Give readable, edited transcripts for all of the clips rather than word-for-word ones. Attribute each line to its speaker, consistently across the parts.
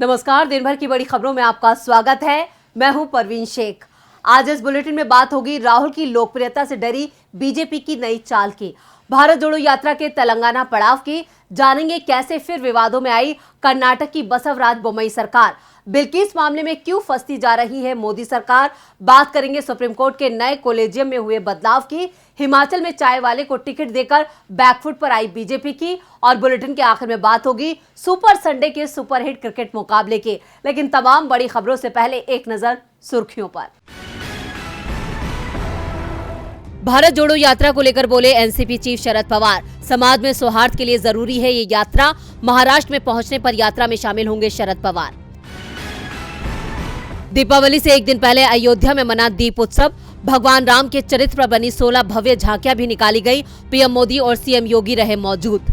Speaker 1: नमस्कार, दिन भर की बड़ी खबरों में आपका स्वागत है। मैं हूं परवीन शेख। आज इस बुलेटिन में बात होगी राहुल की लोकप्रियता से डरी बीजेपी की नई चाल की, भारत जोड़ो यात्रा के तेलंगाना पड़ाव की, जानेंगे कैसे फिर विवादों में आई कर्नाटक की बसवराज बोम्मई सरकार, बिल्किस मामले में क्यों फंसती जा रही है मोदी सरकार, बात करेंगे सुप्रीम कोर्ट के नए कॉलेजियम में हुए बदलाव की, हिमाचल में चाय वाले को टिकट देकर बैकफुट पर आई बीजेपी की, और बुलेटिन के आखिर में बात होगी सुपर संडे के सुपरहिट क्रिकेट मुकाबले की। लेकिन तमाम बड़ी खबरों से पहले एक नजर सुर्खियों पर। भारत जोड़ो यात्रा को लेकर बोले एनसीपी चीफ शरद पवार, समाज में सौहार्द के लिए जरूरी है ये यात्रा, महाराष्ट्र में पहुंचने पर यात्रा में शामिल होंगे शरद पवार। दीपावली से एक दिन पहले अयोध्या में मना दीप उत्सव, भगवान राम के चरित्र पर बनी 16 भव्य झांकियां भी निकाली गई, पीएम मोदी और सीएम योगी रहे मौजूद।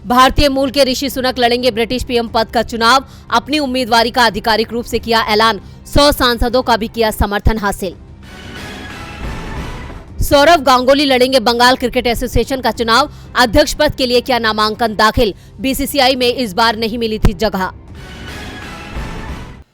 Speaker 1: भारतीय मूल के ऋषि सुनक लड़ेंगे ब्रिटिश पीएम पद का चुनाव, अपनी उम्मीदवारी का आधिकारिक रूप से किया ऐलान, 100 सांसदों का भी किया समर्थन हासिल। सौरव गांगुली लड़ेंगे बंगाल क्रिकेट एसोसिएशन का चुनाव, अध्यक्ष पद के लिए किया नामांकन दाखिल, बीसीसीआई में इस बार नहीं मिली थी जगह।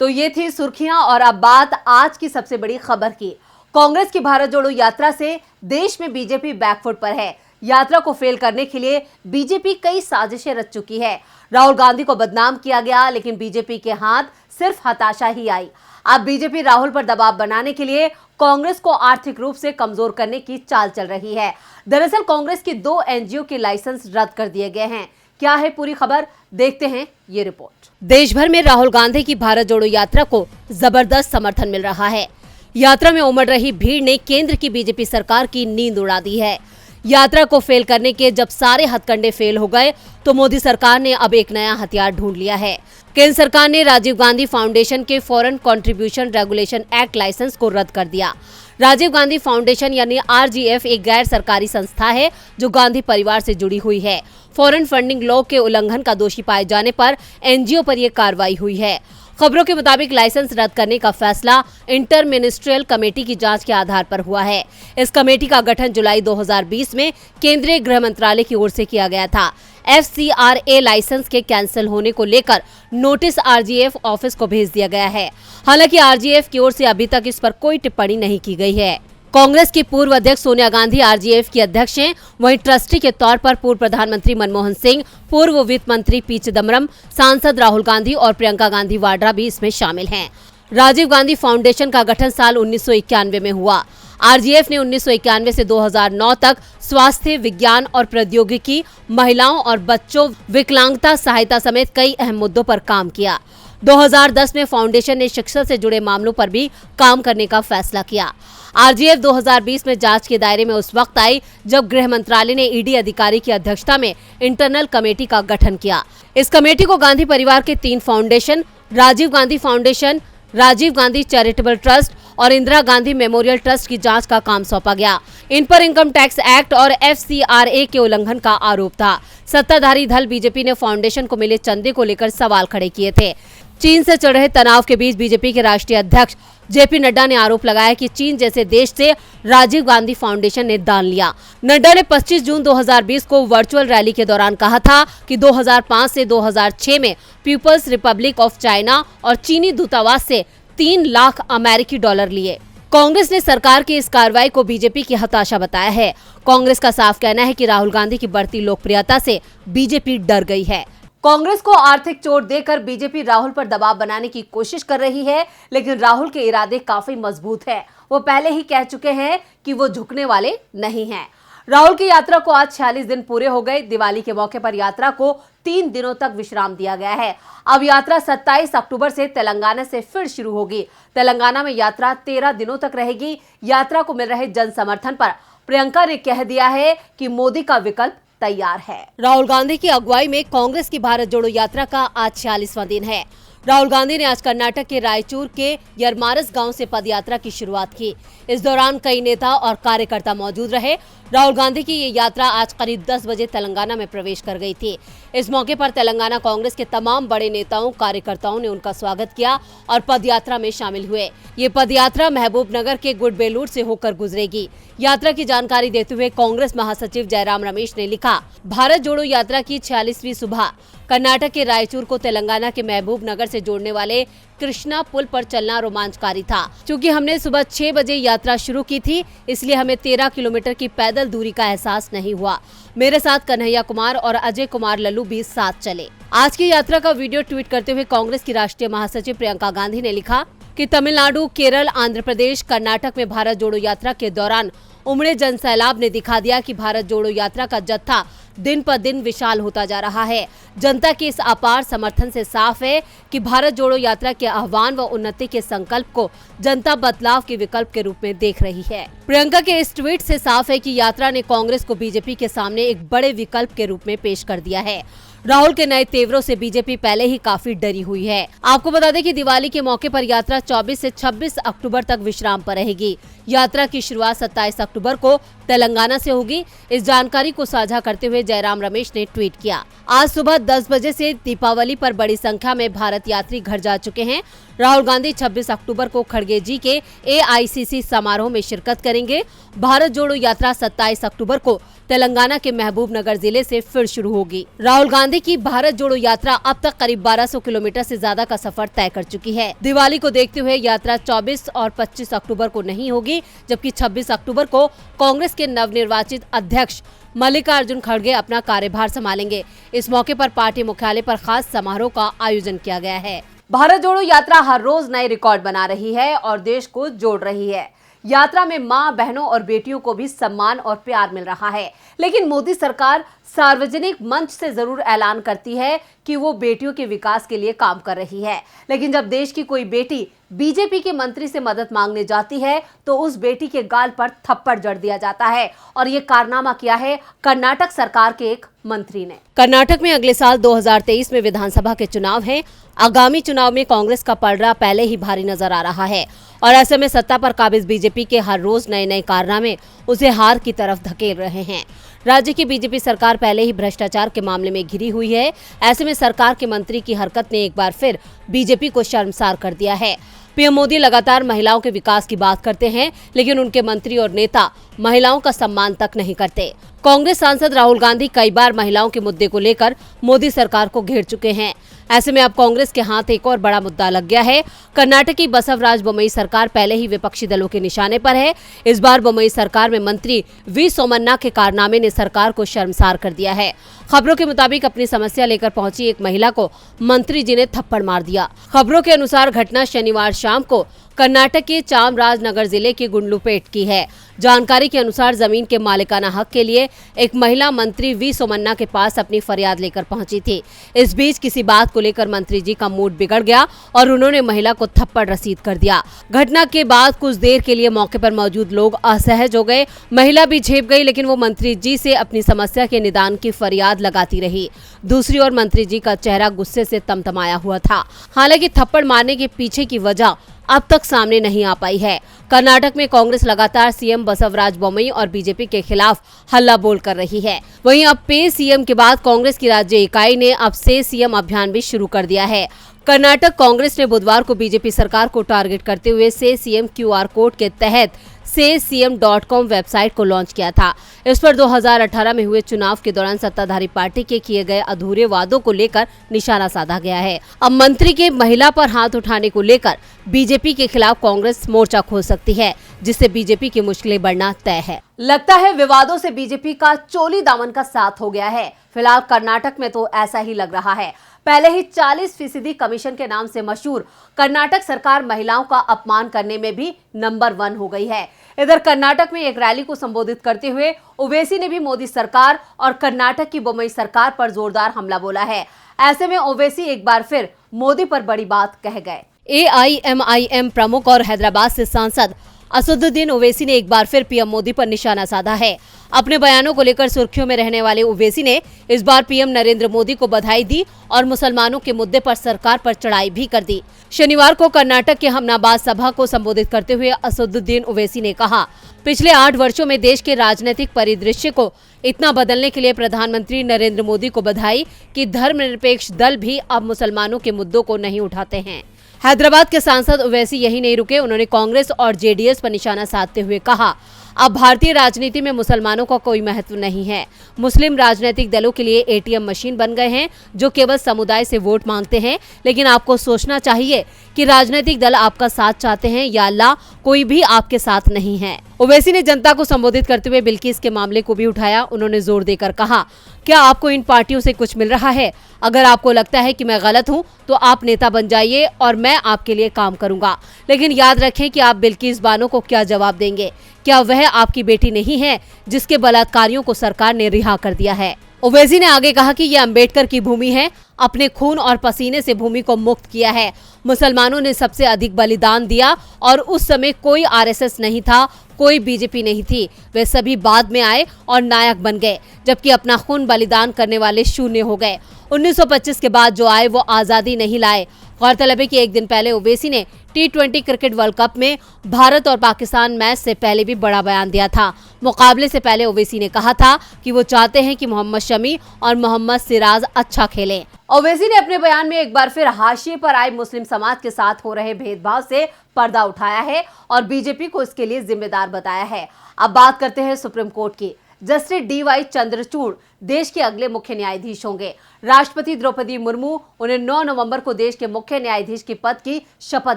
Speaker 1: तो ये थी सुर्खियां और अब बात आज की सबसे बड़ी खबर की। कांग्रेस की भारत जोड़ो यात्रा से देश में बीजेपी बैकफुट पर है। यात्रा को फेल करने के लिए बीजेपी कई साजिशें रच चुकी है। राहुल गांधी को बदनाम किया गया, लेकिन बीजेपी के हाथ सिर्फ हताशा ही आई। अब बीजेपी राहुल पर दबाव बनाने के लिए कांग्रेस को आर्थिक रूप से कमजोर करने की चाल चल रही है। दरअसल कांग्रेस की 2 एनजीओ के लाइसेंस रद्द कर दिए गए हैं। क्या है पूरी खबर, देखते हैं ये रिपोर्ट। देश भर में राहुल गांधी की भारत जोड़ो यात्रा को जबरदस्त समर्थन मिल रहा है। यात्रा में उमड़ रही भीड़ ने केंद्र की बीजेपी सरकार की नींद उड़ा दी है। यात्रा को फेल करने के जब सारे हथकंडे फेल हो गए तो मोदी सरकार ने अब एक नया हथियार ढूंढ लिया है। केंद्र सरकार ने राजीव गांधी फाउंडेशन के foreign contribution regulation act licence को रद्द कर दिया। राजीव गांधी फाउंडेशन यानी आरजीएफ एक गैर सरकारी संस्था है जो गांधी परिवार से जुड़ी हुई है। फॉरेन फंडिंग लॉ के उल्लंघन का दोषी पाए जाने पर एनजीओ पर यह कार्रवाई हुई है। खबरों के मुताबिक लाइसेंस रद्द करने का फैसला इंटर मिनिस्ट्रियल कमेटी की जांच के आधार पर हुआ है। इस कमेटी का गठन जुलाई 2020 में केंद्रीय गृह मंत्रालय की ओर से किया गया था। FCRA लाइसेंस के कैंसिल होने को लेकर नोटिस आरजीएफ ऑफिस को भेज दिया गया है। हालांकि आरजीएफ की ओर से अभी तक इस पर कोई टिप्पणी नहीं की गई है। कांग्रेस की पूर्व अध्यक्ष सोनिया गांधी आरजीएफ की अध्यक्ष हैं, वहीं ट्रस्टी के तौर पर पूर्व प्रधानमंत्री मनमोहन सिंह, पूर्व वित्त मंत्री पी चिदम्बरम, सांसद राहुल गांधी और प्रियंका गांधी वाड्रा भी इसमें शामिल हैं। राजीव गांधी फाउंडेशन का गठन साल 1991 में हुआ। आरजीएफ ने 1991 से 2009 तक स्वास्थ्य, विज्ञान और प्रौद्योगिकी, महिलाओं और बच्चों, विकलांगता सहायता समेत कई अहम मुद्दों पर काम किया। 2010 में फाउंडेशन ने शिक्षा से जुड़े मामलों पर भी काम करने का फैसला किया। आरजीएफ 2020 में जांच के दायरे में उस वक्त आई जब गृह मंत्रालय ने ईडी अधिकारी की अध्यक्षता में इंटरनल कमेटी का गठन किया। इस कमेटी को गांधी परिवार के 3 foundation, Rajiv Gandhi foundation, Rajiv Gandhi charitable trust और इंदिरा गांधी मेमोरियल ट्रस्ट की जांच का काम सौंपा गया। इन पर इनकम टैक्स एक्ट और FCRA के उल्लंघन का आरोप था। सत्ताधारी दल बीजेपी ने फाउंडेशन को मिले चंदे को लेकर सवाल खड़े किए थे। चीन से चल रहे तनाव के बीच बीजेपी के राष्ट्रीय अध्यक्ष जेपी नड्डा ने आरोप लगाया कि चीन जैसे देश से राजीव गांधी फाउंडेशन ने दान लिया। नड्डा ने 25 जून 2020 को वर्चुअल रैली के दौरान कहा था कि 2005 से 2006 में पीपल्स रिपब्लिक ऑफ चाइना और चीनी दूतावास से 3 लाख अमेरिकी डॉलर लिए। कांग्रेस ने सरकार की इस कार्रवाई को बीजेपी की हताशा बताया है। कांग्रेस का साफ कहना है कि राहुल गांधी की बढ़ती लोकप्रियता से बीजेपी डर गई है। कांग्रेस को आर्थिक चोट देकर बीजेपी राहुल पर दबाव बनाने की कोशिश कर रही है, लेकिन राहुल के इरादे काफी मजबूत हैं। वो पहले ही कह चुके हैं कि वो झुकने वाले नहीं हैं। राहुल की यात्रा को आज 46 दिन पूरे हो गए। दिवाली के मौके पर यात्रा को 3 दिनों तक विश्राम दिया गया है। अब यात्रा 27 अक्टूबर से तेलंगाना से फिर शुरू होगी। तेलंगाना में यात्रा 13 दिनों तक रहेगी। यात्रा को मिल रहे जन समर्थन पर प्रियंका ने कह दिया है कि मोदी का विकल्प तैयार है। राहुल गांधी की अगुवाई में कांग्रेस की भारत जोड़ो यात्रा का आज 46वां दिन है। राहुल गांधी ने आज कर्नाटक के रायचूर के यरमारस गांव से पदयात्रा की शुरुआत की। इस दौरान कई नेता और कार्यकर्ता मौजूद रहे। राहुल गांधी की ये यात्रा आज करीब 10 बजे तेलंगाना में प्रवेश कर गई थी। इस मौके पर तेलंगाना कांग्रेस के तमाम बड़े नेताओं कार्यकर्ताओं ने उनका स्वागत किया और पदयात्रा में शामिल हुए। ये पदयात्रा महबूबनगर के गुडबेलूर से होकर गुजरेगी। यात्रा की जानकारी देते हुए कांग्रेस महासचिव जयराम रमेश ने लिखा, भारत जोड़ो यात्रा की 46वीं सुबह कर्नाटक के रायचूर को तेलंगाना के महबूब नगर से जोड़ने वाले कृष्णा पुल पर चलना रोमांचकारी था। क्योंकि हमने सुबह 6 बजे यात्रा शुरू की थी, इसलिए हमें 13 किलोमीटर की पैदल दूरी का एहसास नहीं हुआ। मेरे साथ कन्हैया कुमार और अजय कुमार लल्लू भी साथ चले। आज की यात्रा का वीडियो ट्वीट करते हुए कांग्रेस की राष्ट्रीय महासचिव प्रियंका गांधी ने लिखा कि तमिलनाडु, केरल, आंध्र प्रदेश, कर्नाटक में भारत जोड़ो यात्रा के दौरान उमड़े जनसैलाब ने दिखा दिया कि भारत जोड़ो यात्रा का जत्था दिन पर दिन विशाल होता जा रहा है। जनता के इस अपार समर्थन से साफ है कि भारत जोड़ो यात्रा के आह्वान व उन्नति के संकल्प को जनता बदलाव के विकल्प के रूप में देख रही है। प्रियंका के इस ट्वीट से साफ है कि यात्रा ने कांग्रेस को बीजेपी के सामने एक बड़े विकल्प के रूप में पेश कर दिया है। राहुल के नए तेवरों से बीजेपी पहले ही काफी डरी हुई है। आपको बता दें कि दिवाली के मौके पर यात्रा 24 से 26 अक्टूबर तक विश्राम पर रहेगी। यात्रा की शुरुआत 27 अक्टूबर को तेलंगाना से होगी। इस जानकारी को साझा करते हुए जयराम रमेश ने ट्वीट किया, आज सुबह 10 बजे से दीपावली पर बड़ी संख्या में भारत यात्री घर जा चुके हैं। राहुल गांधी 26 अक्टूबर को खड़गे जी के AICC समारोह में शिरकत करेंगे। भारत जोड़ो यात्रा 27 अक्टूबर को तेलंगाना के महबूब नगर जिले से फिर शुरू होगी। राहुल गांधी की भारत जोड़ो यात्रा अब तक करीब 1200 किलोमीटर से ज्यादा का सफर तय कर चुकी है। दिवाली को देखते हुए यात्रा 24 और 25 अक्टूबर को नहीं होगी, जबकि 26 अक्टूबर को कांग्रेस के नवनिर्वाचित अध्यक्ष मल्लिकार्जुन खड़गे अपना कार्यभार संभालेंगे। इस मौके पर पार्टी मुख्यालय पर खास समारोह का आयोजन किया गया है। भारत जोड़ो यात्रा हर रोज नए रिकॉर्ड बना रही है और देश को जोड़ रही है। यात्रा में मां, बहनों और बेटियों को भी सम्मान और प्यार मिल रहा है। लेकिन मोदी सरकार सार्वजनिक मंच से जरूर ऐलान करती है कि वो बेटियों के विकास के लिए काम कर रही है, लेकिन जब देश की कोई बेटी बीजेपी के मंत्री से मदद मांगने जाती है तो उस बेटी के गाल पर थप्पड़ जड़ दिया जाता है। और ये कारनामा किया है कर्नाटक सरकार के एक मंत्री ने। कर्नाटक में अगले साल 2023 में विधानसभा के चुनाव हैं। आगामी चुनाव में कांग्रेस का पलड़ा पहले ही भारी नजर आ रहा है और ऐसे में सत्ता पर काबिज बीजेपी के हर रोज नए नए कारनामे उसे हार की तरफ धकेल रहे हैं। राज्य की बीजेपी सरकार पहले ही भ्रष्टाचार के मामले में घिरी हुई है। ऐसे में सरकार के मंत्री की हरकत ने एक बार फिर बीजेपी को शर्मसार कर दिया है। पीएम मोदी लगातार महिलाओं के विकास की बात करते हैं, लेकिन उनके मंत्री और नेता महिलाओं का सम्मान तक नहीं करते। कांग्रेस सांसद राहुल गांधी कई बार महिलाओं के मुद्दे को लेकर मोदी सरकार को घेर चुके हैं। ऐसे में अब कांग्रेस के हाथ एक और बड़ा मुद्दा लग गया है। कर्नाटक की बसवराज बोम्मई सरकार पहले ही विपक्षी दलों के निशाने पर है। इस बार बोम्मई सरकार में मंत्री वी सोमन्ना के कारनामे ने सरकार को शर्मसार कर दिया है। खबरों के मुताबिक अपनी समस्या लेकर पहुंची एक महिला को मंत्री जी ने थप्पड़ मार दिया। खबरों के अनुसार घटना शनिवार शाम को कर्नाटक के चामराजनगर जिले के गुंडलुपेट की है। जानकारी के अनुसार जमीन के मालिकाना हक के लिए एक महिला मंत्री वी सोमन्ना के पास अपनी फरियाद लेकर पहुंची थी। इस बीच किसी बात को लेकर मंत्री जी का मूड बिगड़ गया और उन्होंने महिला को थप्पड़ रसीद कर दिया। घटना के बाद कुछ देर के लिए मौके पर मौजूद लोग असहज हो गए। महिला भी झेप गई, लेकिन वो मंत्री जी से अपनी समस्या के निदान की फरियाद लगाती रही। दूसरी ओर मंत्री जी का चेहरा गुस्से से तमतमाया हुआ था। हालांकि थप्पड़ मारने के पीछे की वजह अब तक सामने नहीं आ पाई है। कर्नाटक में कांग्रेस लगातार सीएम बसवराज बोम्मई और बीजेपी के खिलाफ हल्ला बोल कर रही है। वहीं अब पे सीएम के बाद कांग्रेस की राज्य इकाई ने अब से सीएम अभियान भी शुरू कर दिया है। कर्नाटक कांग्रेस ने बुधवार को बीजेपी सरकार को टारगेट करते हुए से सीएम QR कोड के तहत SayCM.com वेबसाइट को लॉन्च किया था। इस पर 2018 में हुए चुनाव के दौरान सत्ताधारी पार्टी के किए गए अधूरे वादों को लेकर निशाना साधा गया है। अब मंत्री के महिला पर हाथ उठाने को लेकर बीजेपी के खिलाफ कांग्रेस मोर्चा खोल सकती है, जिससे बीजेपी की मुश्किलें बढ़ना तय है। लगता है विवादों से बीजेपी का चोली दामन का साथ हो गया है। फिलहाल कर्नाटक में तो ऐसा ही लग रहा है। पहले ही 40% कमीशन के नाम से मशहूर कर्नाटक सरकार महिलाओं का अपमान करने में भी नंबर 1 हो गई है। इधर कर्नाटक में एक रैली को संबोधित करते हुए ओवैसी ने भी मोदी सरकार और कर्नाटक की बोम्मई सरकार पर जोरदार हमला बोला है। ऐसे में ओवैसी एक बार फिर मोदी पर बड़ी बात कह गए। AIMIM प्रमुख और हैदराबाद से सांसद असदुद्दीन ओवैसी ने एक बार फिर पीएम मोदी पर निशाना साधा है। अपने बयानों को लेकर सुर्खियों में रहने वाले ओवैसी ने इस बार पीएम नरेंद्र मोदी को बधाई दी और मुसलमानों के मुद्दे पर सरकार पर चढ़ाई भी कर दी। शनिवार को कर्नाटक के हमनाबाद सभा को संबोधित करते हुए असदुद्दीन ओवैसी ने कहा, पिछले 8 वर्षों में देश के राजनीतिक परिदृश्य को इतना बदलने के लिए प्रधानमंत्री नरेंद्र मोदी को बधाई कि धर्मनिरपेक्ष दल भी अब मुसलमानों के मुद्दों को नहीं उठाते हैं। हैदराबाद के सांसद ओवैसी यही नहीं रुके, उन्होंने कांग्रेस और जेडीएस पर निशाना साधते हुए कहा, अब भारतीय राजनीति में मुसलमानों का कोई महत्व नहीं है। मुस्लिम राजनीतिक दलों के लिए एटीएम मशीन बन गए हैं जो केवल समुदाय से वोट मांगते हैं। लेकिन आपको सोचना चाहिए कि राजनीतिक दल आपका साथ चाहते हैं या अल्लाह, कोई भी आपके साथ नहीं है। ओवैसी ने जनता को संबोधित करते हुए बिल्किस के मामले को भी उठाया। उन्होंने जोर देकर कहा, क्या आपको इन पार्टियों से कुछ मिल रहा है? अगर आपको लगता है कि मैं गलत हूं तो आप नेता बन जाइए और मैं आपके लिए काम करूंगा। लेकिन याद रखें कि आप बिल्किस बानो को क्या जवाब देंगे? क्या वह आपकी बेटी नहीं है जिसके बलात्कारियों को सरकार ने रिहा कर दिया है? ओवैसी ने आगे कहा कि यह अंबेडकर की भूमि है, अपने खून और पसीने से भूमि को मुक्त किया है। मुसलमानों ने सबसे अधिक बलिदान दिया और उस समय कोई आरएसएस नहीं था, कोई बीजेपी नहीं थी। वे सभी बाद में आए और नायक बन गए, जबकि अपना खून बलिदान करने वाले शून्य हो गए। 1925 के बाद जो आए वो आजादी नहीं लाए। गौरतलब है कि एक दिन पहले ओवैसी ने T20 क्रिकेट वर्ल्ड कप में भारत और पाकिस्तान मैच से पहले भी बड़ा बयान दिया था। मुकाबले से पहले ओवैसी ने कहा था कि वो चाहते हैं कि मोहम्मद शमी और मोहम्मद सिराज अच्छा खेलें। ओवैसी ने अपने बयान में एक बार फिर हाशिए पर आए मुस्लिम समाज के साथ हो रहे भेदभाव से पर्दा उठाया है और बीजेपी को इसके लिए जिम्मेदार बताया है। अब बात करते हैं सुप्रीम कोर्ट की। जस्टिस DY चंद्रचूड़ देश के अगले मुख्य न्यायाधीश होंगे। राष्ट्रपति द्रौपदी मुर्मू उन्हें 9 नवंबर को देश के मुख्य न्यायाधीश के पद की शपथ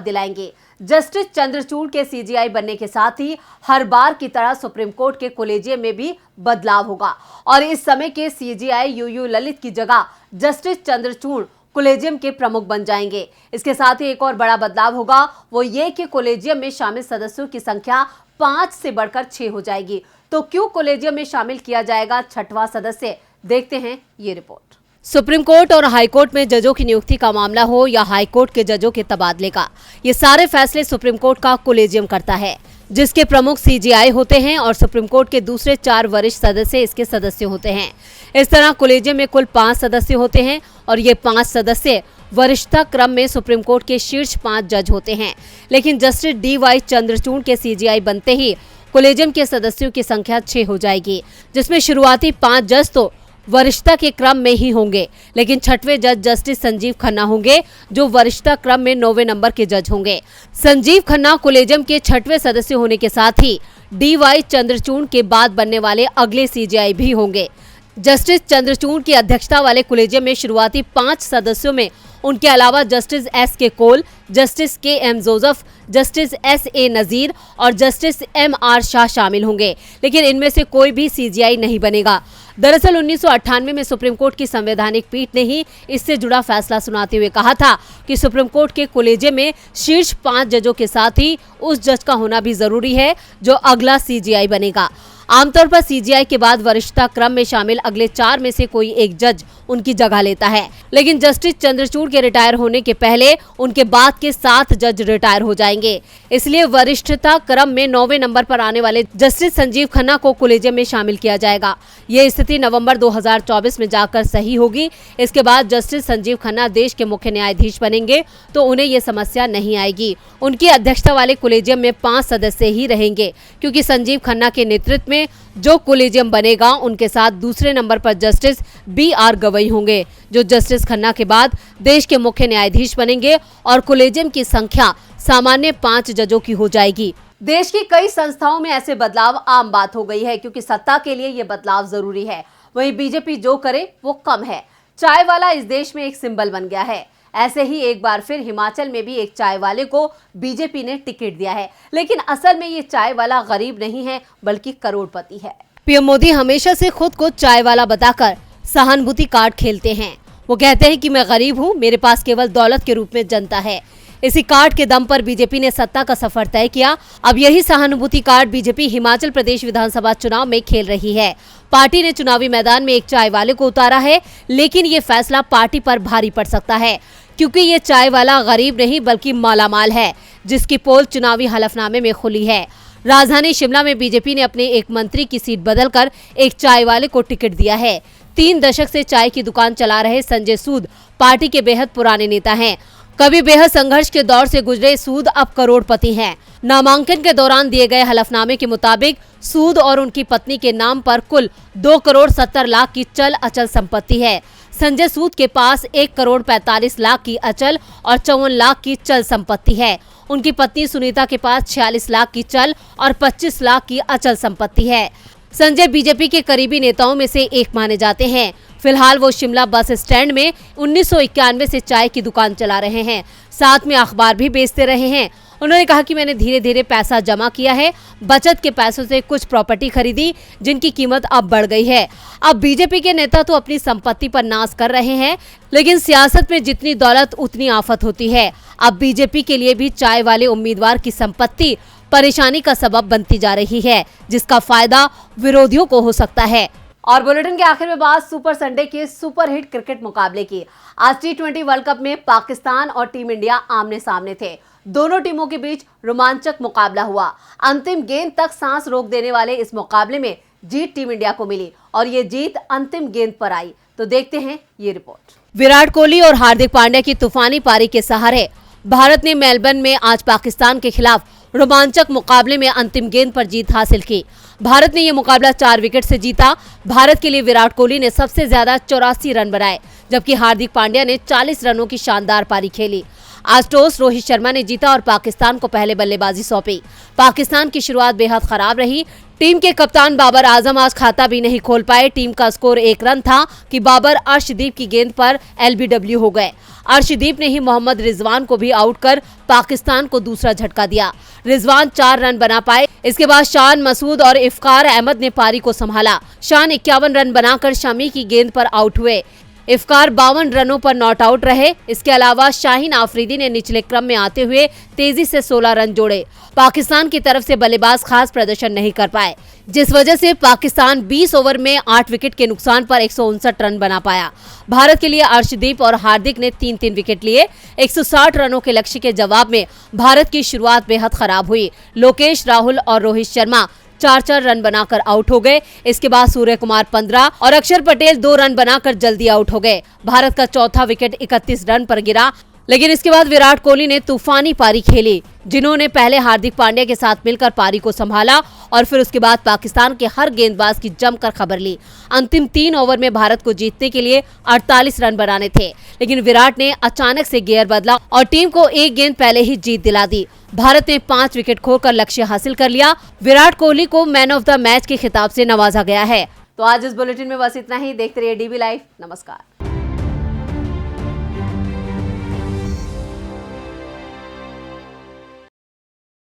Speaker 1: दिलाएंगे। जस्टिस चंद्रचूड़ के CJI बनने के साथ ही हर बार की तरह सुप्रीम कोर्ट के कोलेजियम में भी बदलाव होगा और इस समय के CJI UU ललित की जगह जस्टिस चंद्रचूड़ कोलेजियम के प्रमुख बन जाएंगे। इसके साथ ही एक और बड़ा बदलाव होगा, वो ये कि कोलेजियम में शामिल सदस्यों की संख्या 5 से बढ़कर 6 हो जाएगी। तो क्यों कोलेजियम में शामिल किया जाएगा 6वां सदस्य? देखते हैं ये रिपोर्ट। सुप्रीम कोर्ट और हाई कोर्ट में जजों की नियुक्ति का मामला हो या हाई कोर्ट के जजों के तबादले का, ये सारे फैसले सुप्रीम कोर्ट का कोलेजियम करता है, जिसके प्रमुख CJI होते हैं और सुप्रीम कोर्ट के दूसरे 4 वरिष्ठ सदस्य इसके सदस्य होते हैं। इस तरह कोलेजियम में कुल 5 सदस्य होते हैं और ये 5 सदस्य वरिष्ठता क्रम में सुप्रीम कोर्ट के शीर्ष 5 जज होते हैं। लेकिन जस्टिस DY चंद्रचूड़ के CJI बनते ही कोलेजियम के सदस्यों की संख्या 6 हो जाएगी, जिसमें शुरुआती 5 जज तो वरिष्ठता के क्रम में ही होंगे, लेकिन 6वें जज जस्टिस संजीव खन्ना होंगे जो वरिष्ठता क्रम में 9वें नंबर के जज होंगे। संजीव खन्ना कोलेजियम के 6वें सदस्य होने के साथ ही DY चंद्रचूड़ के बाद बनने वाले अगले CJI भी होंगे। जस्टिस चंद्रचूड़ की अध्यक्षता वाले कोलेजियम में शुरुआती 5 सदस्यों में उनके अलावा justice SK Kaul, justice KM Joseph, justice SA Nazeer और जस्टिस MR शाह शामिल होंगे, लेकिन इनमें से कोई भी CJI नहीं बनेगा। दरअसल 1998 में सुप्रीम कोर्ट की संवैधानिक पीठ ने ही इससे जुड़ा फैसला सुनाते हुए कहा था कि सुप्रीम कोर्ट के कोलेजियम में शीर्ष 5 जजों के साथ ही उस जज का होना भी जरूरी है जो अगला CJI बनेगा। आमतौर पर CJI के बाद वरिष्ठता क्रम में शामिल अगले 4 में से कोई एक जज उनकी जगह लेता है, लेकिन जस्टिस चंद्रचूड़ के रिटायर होने के पहले उनके बाद के 7 जज रिटायर हो जाएंगे। इसलिए वरिष्ठता क्रम में 9वें नंबर पर आने वाले जस्टिस संजीव खन्ना को कोलेजियम में शामिल किया जाएगा। ये स्थिति नवंबर 2024 में जाकर सही होगी। इसके बाद जस्टिस संजीव खन्ना देश के मुख्य न्यायाधीश बनेंगे तो उन्हें ये समस्या नहीं आएगी। उनकी अध्यक्षता वाले कोलेजियम में 5 सदस्य ही रहेंगे, क्योंकि संजीव खन्ना के नेतृत्व में जो कोलेजियम बनेगा उनके साथ दूसरे नंबर पर जस्टिस BR गवई होंगे, जो जस्टिस खन्ना के बाद देश के मुख्य न्यायाधीश बनेंगे और कोलेजियम की संख्या सामान्य 5 जजों की हो जाएगी। देश की कई संस्थाओं में ऐसे बदलाव आम बात हो गई है, क्योंकि सत्ता के लिए ये बदलाव जरूरी है। वहीं बीजेपी जो करे वो कम है। चाय वाला इस देश में एक सिंबल बन गया है। ऐसे ही एक बार फिर हिमाचल में भी एक चाय वाले को बीजेपी ने टिकट दिया है, लेकिन असल में ये चाय वाला गरीब नहीं है बल्कि करोड़पति है। पीएम मोदी हमेशा से खुद को चाय वाला बताकर सहानुभूति कार्ड खेलते हैं। वो कहते हैं कि मैं गरीब हूँ, मेरे पास केवल दौलत के रूप में जनता है। इसी कार्ड के दम पर बीजेपी ने सत्ता का सफर तय किया। अब यही सहानुभूति कार्ड बीजेपी हिमाचल प्रदेश विधानसभा चुनाव में खेल रही है। पार्टी ने चुनावी मैदान में एक चाय वाले को उतारा है, लेकिन ये फैसला पार्टी पर भारी पड़ सकता है, क्योंकि ये चाय वाला गरीब नहीं बल्कि मालामाल है, जिसकी पोल चुनावी हलफनामे में खुली है। राजधानी शिमला में बीजेपी ने अपने एक मंत्री की सीट बदलकर एक चाय वाले को टिकट दिया है। 3 दशक से चाय की दुकान चला रहे संजय सूद पार्टी के बेहद पुराने नेता हैं। कभी बेहद संघर्ष के दौर से गुजरे सूद अब करोड़पति हैं। नामांकन के दौरान दिए गए हलफनामे के मुताबिक सूद और उनकी पत्नी के नाम पर कुल 2 करोड़ 70 लाख की चल अचल संपत्ति है। संजय सूद के पास 1 करोड़ 45 लाख की अचल और 54 लाख की चल संपत्ति है। उनकी पत्नी सुनीता के पास 46 लाख की चल और 25 लाख की अचल संपत्ति है। संजय बीजेपी के करीबी नेताओं में से एक माने जाते हैं। फिलहाल वो शिमला बस स्टैंड में 1991 से चाय की दुकान चला रहे हैं, साथ में अखबार भी बेचते रहे हैं। उन्होंने कहा कि मैंने धीरे धीरे पैसा जमा किया है, बचत के पैसों से कुछ प्रॉपर्टी खरीदी जिनकी कीमत अब बढ़ गई है। अब बीजेपी के नेता तो अपनी संपत्ति पर नाज कर रहे हैं, लेकिन सियासत में जितनी दौलत उतनी आफत होती है। अब बीजेपी के लिए भी चाय वाले उम्मीदवार की संपत्ति परेशानी का सबब बनती जा रही है, जिसका फायदा विरोधियों को हो सकता है। और बुलेटिन के आखिर में बात सुपर संडे के सुपर हिट क्रिकेट मुकाबले की। आज T20 वर्ल्ड कप में पाकिस्तान और टीम इंडिया आमने सामने थे। दोनों टीमों के बीच रोमांचक मुकाबला हुआ। अंतिम गेंद तक सांस रोक देने वाले इस मुकाबले में जीत टीम इंडिया को मिली और ये जीत अंतिम गेंद पर आई। तो देखते हैं ये रिपोर्ट। विराट कोहली और हार्दिक पांड्या की तूफानी पारी के सहारे भारत ने मेलबर्न में आज पाकिस्तान के खिलाफ रोमांचक मुकाबले में अंतिम गेंद पर जीत हासिल की। भारत ने यह मुकाबला 4 विकेट से जीता। भारत के लिए विराट कोहली ने सबसे ज्यादा 84 रन बनाए, जबकि हार्दिक पांड्या ने 40 रनों की शानदार पारी खेली। आज टॉस रोहित शर्मा ने जीता और पाकिस्तान को पहले बल्लेबाजी सौंपी। पाकिस्तान की शुरुआत बेहद खराब रही। टीम के कप्तान बाबर आजम आज खाता भी नहीं खोल पाए। टीम का स्कोर 1 रन था कि बाबर अर्शदीप की गेंद पर LBW हो गए। अर्शदीप ने ही मोहम्मद रिजवान को भी आउट कर पाकिस्तान को दूसरा झटका दिया। रिजवान 4 रन बना पाए। इसके बाद शान मसूद और इफ्कार अहमद ने पारी को संभाला। शान 51 रन बनाकर शमी की गेंद पर आउट हुए। इफ्कार 52 रनों पर नॉट आउट रहे। इसके अलावा शाहीन आफरीदी ने निचले क्रम में आते हुए तेजी से 16 रन जोड़े। पाकिस्तान की तरफ से बल्लेबाज खास प्रदर्शन नहीं कर पाए, जिस वजह से पाकिस्तान 20 ओवर में 8 विकेट के नुकसान पर 159 रन बना पाया। भारत के लिए अर्शदीप और हार्दिक ने 3-3 विकेट लिए। 160 रनों के लक्ष्य के जवाब में भारत की शुरुआत बेहद खराब हुई। लोकेश राहुल और रोहित शर्मा 4-4 रन बनाकर आउट हो गए। इसके बाद सूर्य कुमार 15 और अक्षर पटेल 2 रन बनाकर जल्दी आउट हो गए। भारत का चौथा विकेट 31 रन पर गिरा, लेकिन इसके बाद विराट कोहली ने तूफानी पारी खेली, जिन्होंने पहले हार्दिक पांड्या के साथ मिलकर पारी को संभाला और फिर उसके बाद पाकिस्तान के हर गेंदबाज की जमकर खबर ली। अंतिम 3 ओवर में भारत को जीतने के लिए 48 रन बनाने थे, लेकिन विराट ने अचानक से गियर बदला और टीम को 1 गेंद पहले ही जीत दिला दी। भारत ने 5 विकेट खोकर लक्ष्य हासिल कर लिया। विराट कोहली को मैन ऑफ द मैच के खिताब से नवाजा गया है। तो आज इस बुलेटिन में बस इतना ही। देखते रहिए DB लाइव। नमस्कार।